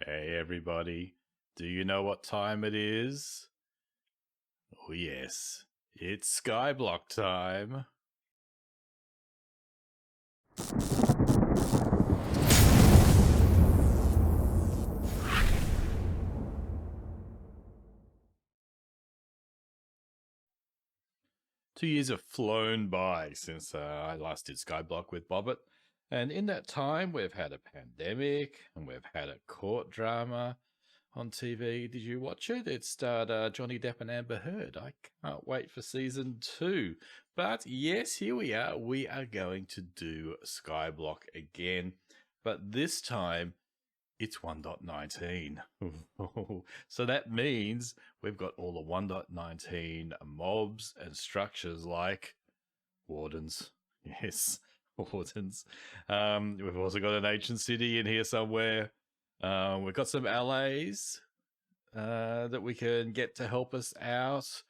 Hey everybody, do you know what time it is? Oh yes, it's Skyblock time. Two years have flown by since I last did Skyblock with Bobbit, and in that time we've had a pandemic and we've had a court drama on TV. Did you watch it? It starred Johnny Depp and Amber Heard. I can't wait for season 2. But yes, here we are. We are going to do Skyblock again, but this time it's 1.19. So that means we've got all the 1.19 mobs and structures like wardens. Yes, wardens. We've also got an ancient city in here somewhere. We've got some allays that we can get to help us out.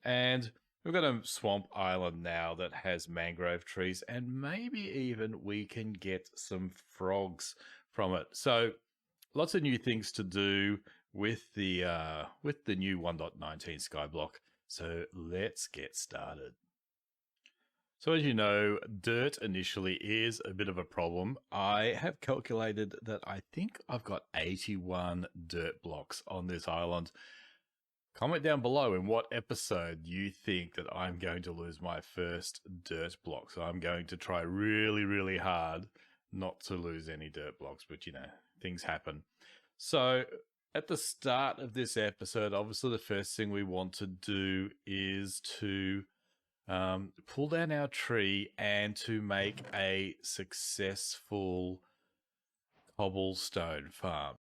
And we've got a swamp island now that has mangrove trees, and maybe even we can get some frogs from it. So lots of new things to do with the new 1.19 Skyblock. So let's get started. So as you know, dirt initially is a bit of a problem. I have calculated that I think I've got 81 dirt blocks on this island. Comment down below in what episode you think that I'm going to lose my first dirt block. So I'm going to try really, really hard not to lose any dirt blocks, but you know, things happen. So at the start of this episode, obviously the first thing we want to do is to pull down our tree and to make a successful cobblestone farm.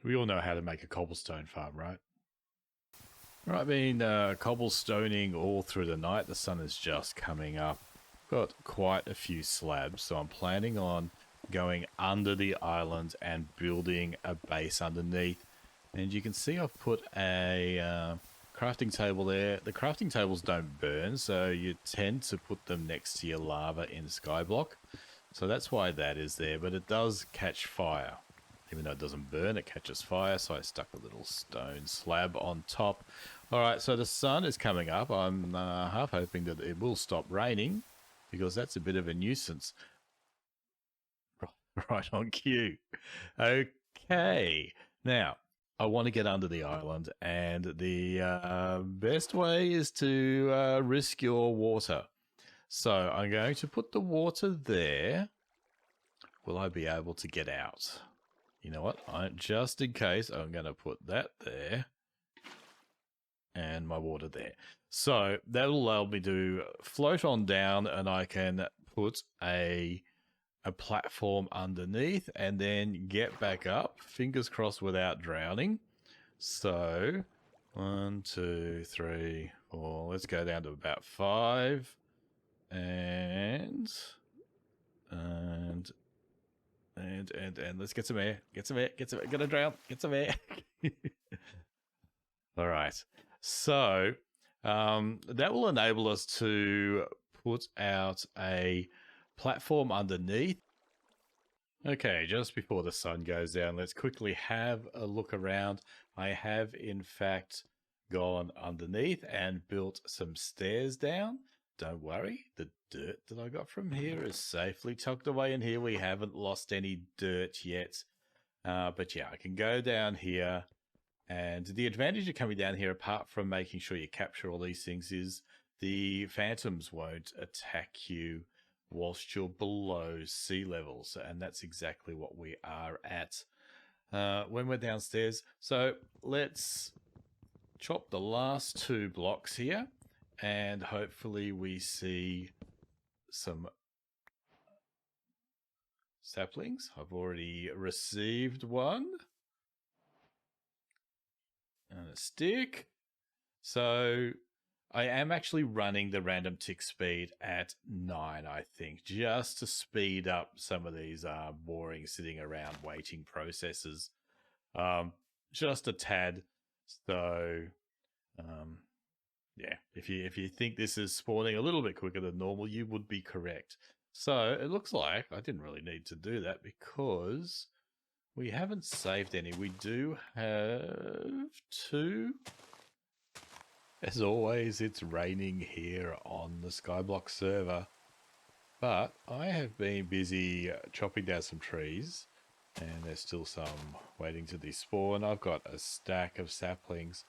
We all know how to make a cobblestone farm, right? Right, I've been cobblestoning all through the night. The sun is just coming up. Got quite a few slabs, so I'm planning on going under the island and building a base underneath. And you can see I've put a crafting table there. The crafting tables don't burn, so you tend to put them next to your lava in Skyblock. So that's why that is there, but it does catch fire. Even though it doesn't burn, it catches fire, so I stuck a little stone slab on top. Alright, so the sun is coming up. I'm half hoping that it will stop raining, because that's a bit of a nuisance. Right on cue. Okay, now I want to get under the island, and the best way is to risk your water. So I'm going to put the water there. Will I be able to get out? You know what? Just in case, I'm going to put that there and my water there. So that'll allow me to float on down, and I can put a platform underneath and then get back up, fingers crossed, without drowning. So 1, 2, 3, 4, let's go down to about 5, and let's get some air, gonna drown, get some air. All right, so that will enable us to put out a platform underneath. Okay, just before the sun goes down, let's quickly have a look around. I have in fact gone underneath and built some stairs down. Don't worry, the dirt that I got from here is safely tucked away in here. We haven't lost any dirt yet. But yeah, I can go down here. And the advantage of coming down here, apart from making sure you capture all these things, is the phantoms won't attack you whilst you're below sea levels, and that's exactly what we are at when we're downstairs. So let's chop the last 2 blocks here, and hopefully we see some saplings. I've already received one and a stick. So I am actually running the random tick speed at 9, I think, just to speed up some of these boring sitting around waiting processes. Just a tad. So yeah, if you think this is spawning a little bit quicker than normal, you would be correct. So it looks like I didn't really need to do that, because We haven't saved any. We do have 2. As always, it's raining here on the Skyblock server. But I have been busy chopping down some trees, and there's still some waiting to despawn. I've got a stack of saplings.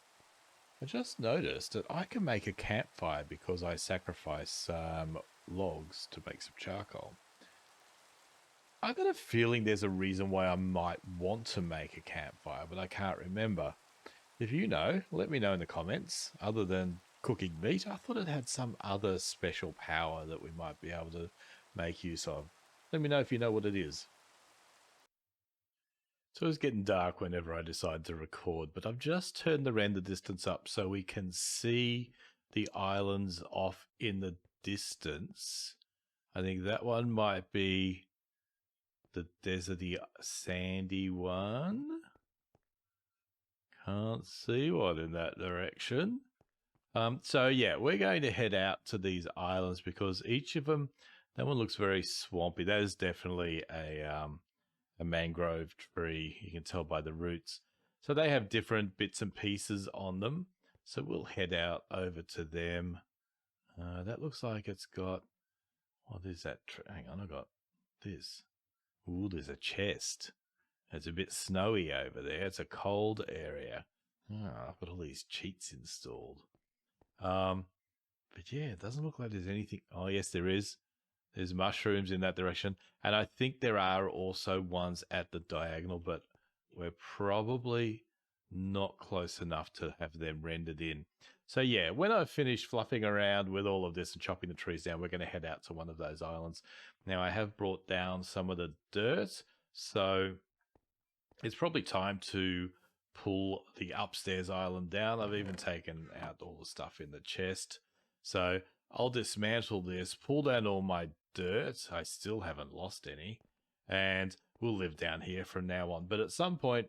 I just noticed that I can make a campfire because I sacrificed some logs to make some charcoal. I've got a feeling there's a reason why I might want to make a campfire, but I can't remember. If you know, let me know in the comments. Other than cooking meat, I thought it had some other special power that we might be able to make use of. Let me know if you know what it is. So it's getting dark whenever I decide to record, but I've just turned the render distance up so we can see the islands off in the distance. I think that one might be the deserty, sandy one. Can't see one in that direction. So yeah, we're going to head out to these islands because each of them, that one looks very swampy. That is definitely a mangrove tree. You can tell by the roots. So they have different bits and pieces on them. So we'll head out over to them. That looks like it's got, what is that? Hang on, I got this. Ooh, there's a chest. It's a bit snowy over there. It's a cold area. I've got all these cheats installed. But yeah, it doesn't look like there's anything. Oh, yes, there is. There's mushrooms in that direction. And I think there are also ones at the diagonal, but we're probably not close enough to have them rendered in. So yeah, when I've finished fluffing around with all of this and chopping the trees down, we're going to head out to one of those islands. Now, I have brought down some of the dirt, so it's probably time to pull the upstairs island down. I've even taken out all the stuff in the chest. So I'll dismantle this, pull down all my dirt. I still haven't lost any. And we'll live down here from now on. But at some point,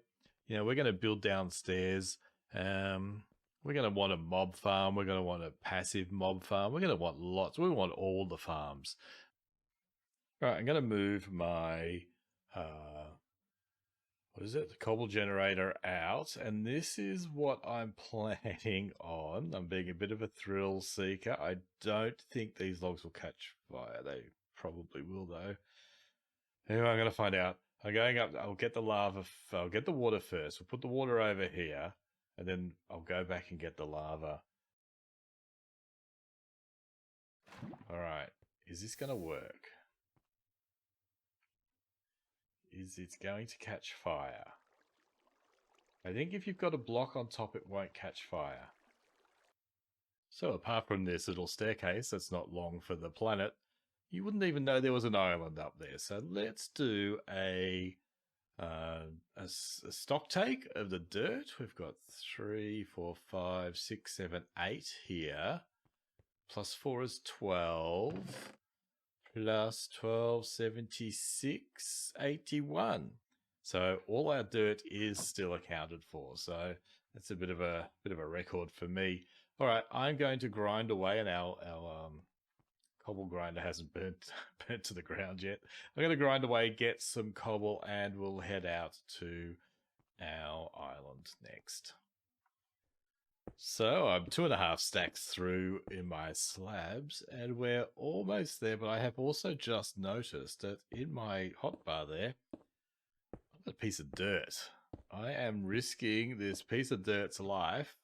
you know, we're going to build downstairs. We're going to want a mob farm. We're going to want a passive mob farm. We're going to want lots. We want all the farms. All right, I'm going to move my... what is it? The cobble generator out. And this is what I'm planning on. I'm being a bit of a thrill seeker. I don't think these logs will catch fire. They probably will, though. Anyway, I'm going to find out. I'm going up. I'll get the lava. I'll get the water first. We'll put the water over here. And then I'll go back and get the lava. All right. Is this going to work? Is it going to catch fire? I think if you've got a block on top, it won't catch fire. So apart from this little staircase that's not long for the planet, you wouldn't even know there was an island up there. So let's do a stock take of the dirt. We've got 3, 4, 5, 6, 7, 8 here. Plus 4 is 12. Plus 12, 76, 81. So all our dirt is still accounted for. So that's a bit of a record for me. All right, I'm going to grind away, and our cobble grinder hasn't burnt to the ground yet. I'm going to grind away, get some cobble, and we'll head out to our island next. So I'm 2.5 stacks through in my slabs, and we're almost there, but I have also just noticed that in my hotbar there, I've got a piece of dirt. I am risking this piece of dirt's life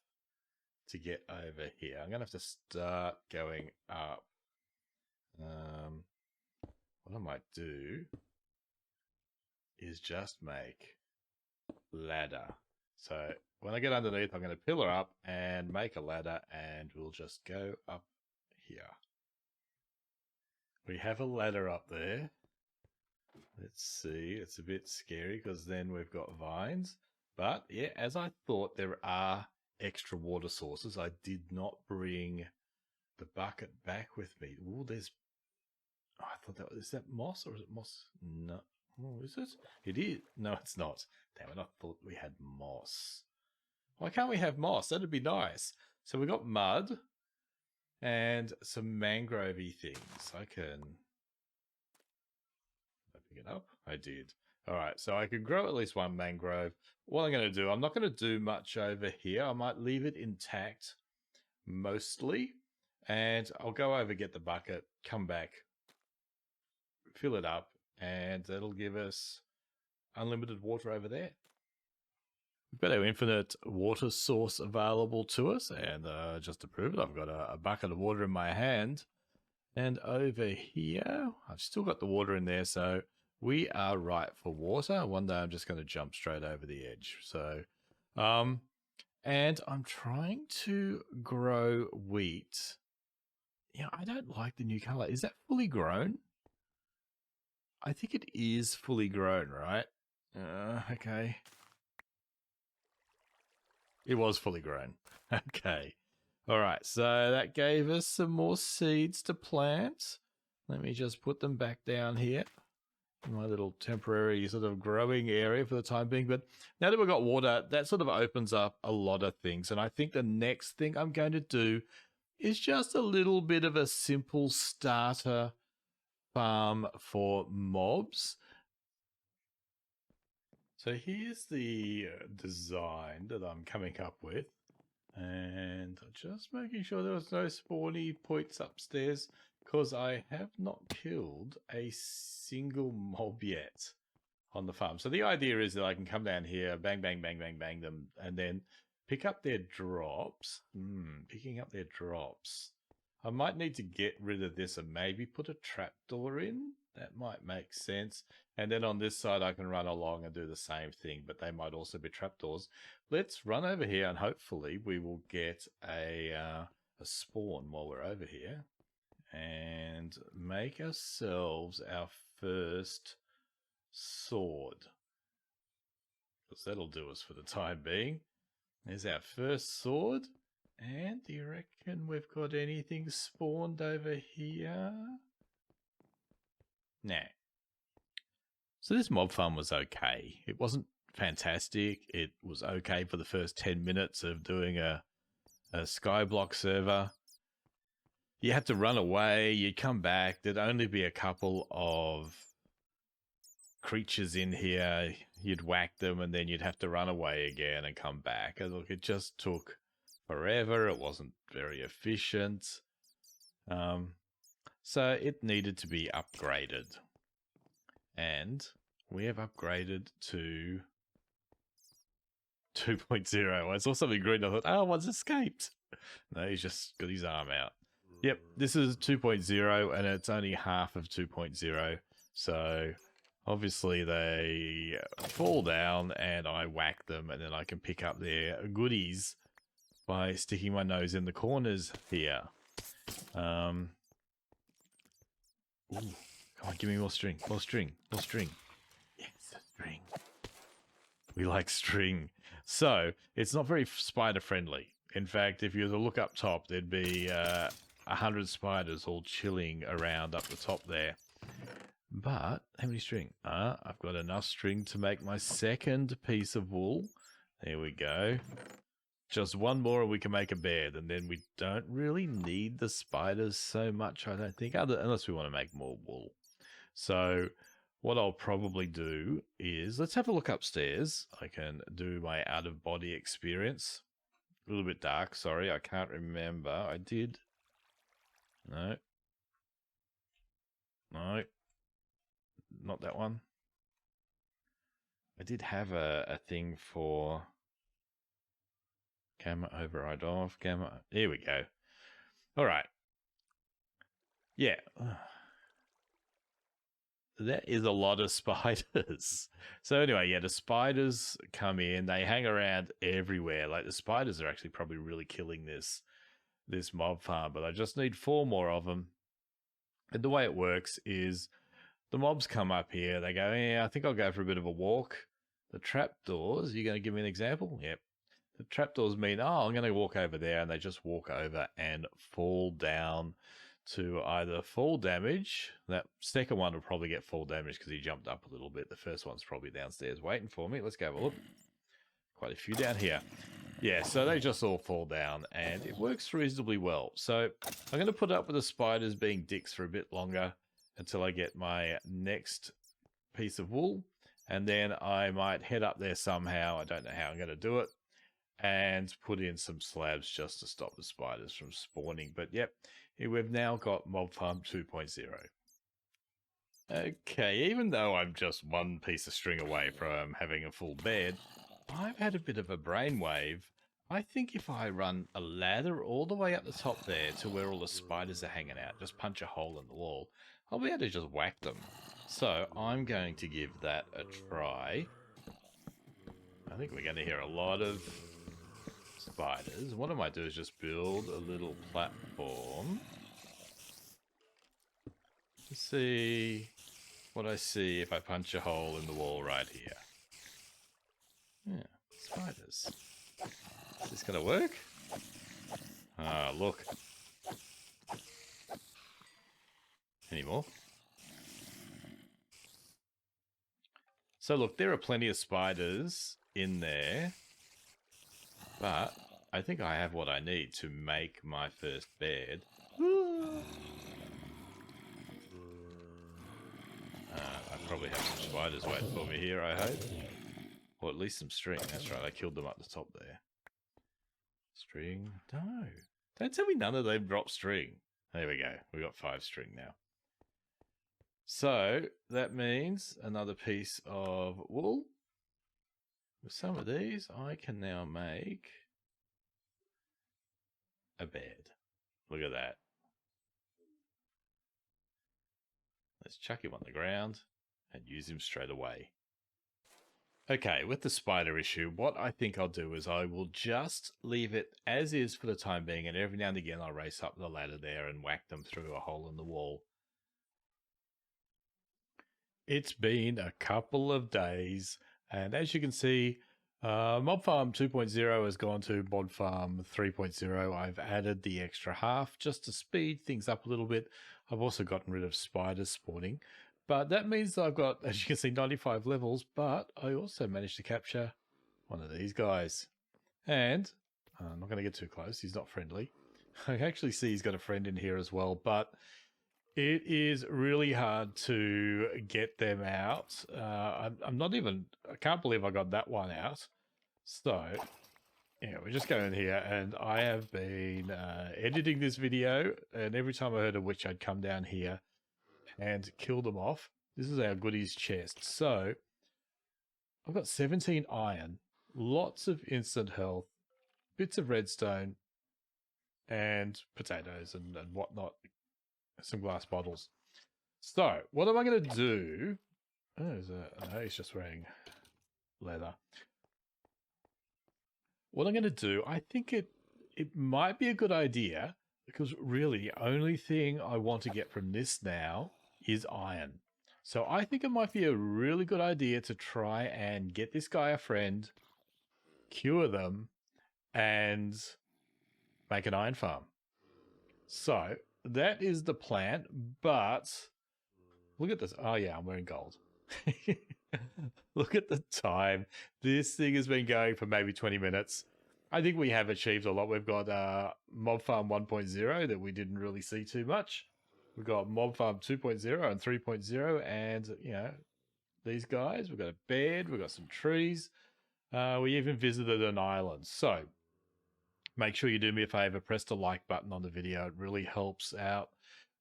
to get over here. I'm going to have to start going up. What I might do is just make ladder. So when I get underneath, I'm going to pillar up and make a ladder, and we'll just go up here. We have a ladder up there. Let's see. It's a bit scary because then we've got vines. But yeah, as I thought, there are extra water sources. I did not bring the bucket back with me. Ooh, there's... Oh, I thought that was... Is that moss or is it moss? No. Oh, is it? It is. No, it's not. Damn it, I thought we had moss. Why can't we have moss? That'd be nice. So we got mud and some mangrovey things. I can... Did I pick it up? I did. All right, so I could grow at least one mangrove. What I'm going to do, I'm not going to do much over here. I might leave it intact mostly, and I'll go over, get the bucket, come back, fill it up, and that'll give us unlimited water over there. We've got our infinite water source available to us, and just to prove it, I've got a bucket of water in my hand. And over here, I've still got the water in there, so we are right for water. One day I'm just going to jump straight over the edge. So, and I'm trying to grow wheat. Yeah, I don't like the new color. Is that fully grown? I think it is fully grown, right? Okay. It was fully grown. Okay. All right, so that gave us some more seeds to plant. Let me just put them back down here in my little temporary sort of growing area for the time being. But now that we've got water, that sort of opens up a lot of things. And I think the next thing I'm going to do is just a little bit of a simple starter farm for mobs. So here's the design that I'm coming up with. And just making sure there was no spawny points upstairs, because I have not killed a single mob yet on the farm. So the idea is that I can come down here, bang, bang, bang, bang, bang them, and then pick up their drops. Picking up their drops. I might need to get rid of this and maybe put a trapdoor in. That might make sense. And then on this side, I can run along and do the same thing, but they might also be trapdoors. Let's run over here and hopefully we will get a spawn while we're over here and make ourselves our first sword. Because that'll do us for the time being. There's our first sword. And do you reckon we've got anything spawned over here? Nah. So this mob farm was okay. It wasn't fantastic. It was okay for the first 10 minutes of doing a Skyblock server. You had to run away. You'd come back. There'd only be a couple of creatures in here. You'd whack them and then you'd have to run away again and come back. And look, it just took forever. It wasn't very efficient. So it needed to be upgraded. And we have upgraded to 2.0. I saw something green. I thought, oh, one's escaped. No, he's just got his arm out. Yep, this is 2.0 and it's only half of 2.0. So obviously they fall down and I whack them and then I can pick up their goodies by sticking my nose in the corners here. Ooh, come on, give me more string, more string, more string. Yes, string. We like string. So, it's not very spider friendly. In fact, if you were to look up top, there'd be 100 spiders all chilling around up the top there. But, how many string? I've got enough string to make my second piece of wool. There we go. Just one more and we can make a bed, and then we don't really need the spiders so much, I don't think, unless we want to make more wool. So what I'll probably do is, let's have a look upstairs. I can do my out-of-body experience. A little bit dark, sorry, I can't remember. I did... No. No. Not that one. I did have a thing for... Camera override off, camera... Here we go. All right. Yeah. That is a lot of spiders. So anyway, yeah, the spiders come in. They hang around everywhere. Like, the spiders are actually probably really killing this mob farm. But I just need 4 more of them. And the way it works is the mobs come up here. They go, yeah, I think I'll go for a bit of a walk. The trapdoors, you're going to give me an example? Yep. The trapdoors mean, oh, I'm going to walk over there, and they just walk over and fall down to either fall damage. That second one will probably get fall damage because he jumped up a little bit. The first one's probably downstairs waiting for me. Let's go have a look. Quite a few down here. Yeah, so they just all fall down, and it works reasonably well. So I'm going to put up with the spiders being dicks for a bit longer until I get my next piece of wool. And then I might head up there somehow. I don't know how I'm going to do it. And put in some slabs just to stop the spiders from spawning. But yep, we've now got Mob Farm 2.0. Okay, even though I'm just one piece of string away from having a full bed, I've had a bit of a brainwave. I think if I run a ladder all the way up the top there to where all the spiders are hanging out, just punch a hole in the wall, I'll be able to just whack them. So I'm going to give that a try. I think we're going to hear a lot of spiders. What I might do is just build a little platform. Let's see what I see if I punch a hole in the wall right here. Yeah, spiders. Is this going to work? Ah, look. Any more? So look, there are plenty of spiders in there, but I think I have what I need to make my first bed. I probably have some spiders waiting for me here, I hope. Or at least some string. That's right, I killed them up the top there. String? No. Don't tell me none of them drop string. There we go. We got 5 string now. So that means another piece of wool. With some of these, I can now make a bed. Look at that. Let's chuck him on the ground and use him straight away. Okay, with the spider issue, what I think I'll do is I will just leave it as is for the time being, and every now and again I'll race up the ladder there and whack them through a hole in the wall. It's been a couple of days, and as you can see, Mob Farm 2.0 has gone to Mod Farm 3.0. I've added the extra half just to speed things up a little bit. I've also gotten rid of spiders spawning, but that means I've got, as you can see, 95 levels, but I also managed to capture one of these guys. And I'm not going to get too close. He's not friendly. I can actually see he's got a friend in here as well, but it is really hard to get them out. I'm not even, I can't believe I got that one out. So, yeah, we're just going here, and I have been editing this video, and every time I heard a witch, I'd come down here and kill them off. This is our goodies chest. So, I've got 17 iron, lots of instant health, bits of redstone, and potatoes and whatnot. Some glass bottles. So, what am I going to do? Oh, no, he's just wearing leather. What I'm going to do, I think it might be a good idea, because really the only thing I want to get from this now is iron. So I think it might be a really good idea to try and get this guy a friend, cure them, and make an iron farm. So that is the plan, but look at this. Oh yeah, I'm wearing gold. Look at the time. This thing has been going for maybe 20 minutes. I think we have achieved a lot. We've got Mob Farm 1.0 that we didn't really see too much. We've got Mob Farm 2.0 and 3.0, and you know, these guys. We've got a bed. We've got some trees. We even visited an island. So make sure you do me a favor, press the like button on the video. It really helps out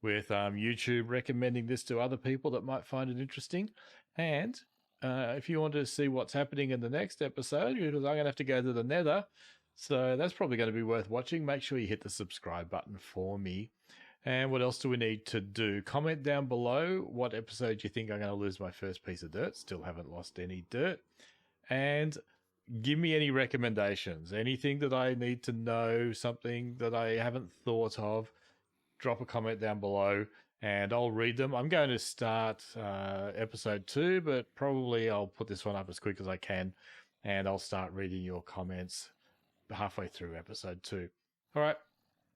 with YouTube recommending this to other people that might find it interesting. And if you want to see what's happening in the next episode, because I'm going to have to go to the Nether, so that's probably going to be worth watching, make sure you hit the subscribe button for me. And what else do we need to do? Comment down below what episode you think I'm going to lose my first piece of dirt. Still haven't lost any dirt. And give me any recommendations. Anything that I need to know, something that I haven't thought of, drop a comment down below and I'll read them. I'm going to start episode 2, but probably I'll put this one up as quick as I can and I'll start reading your comments halfway through episode 2. All right,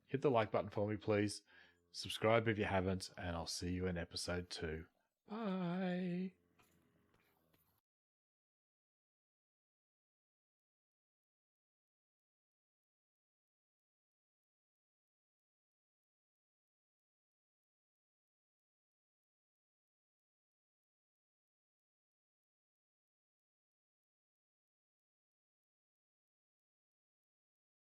hit the like button for me, please. Subscribe if you haven't, and I'll see you in episode 2. Bye.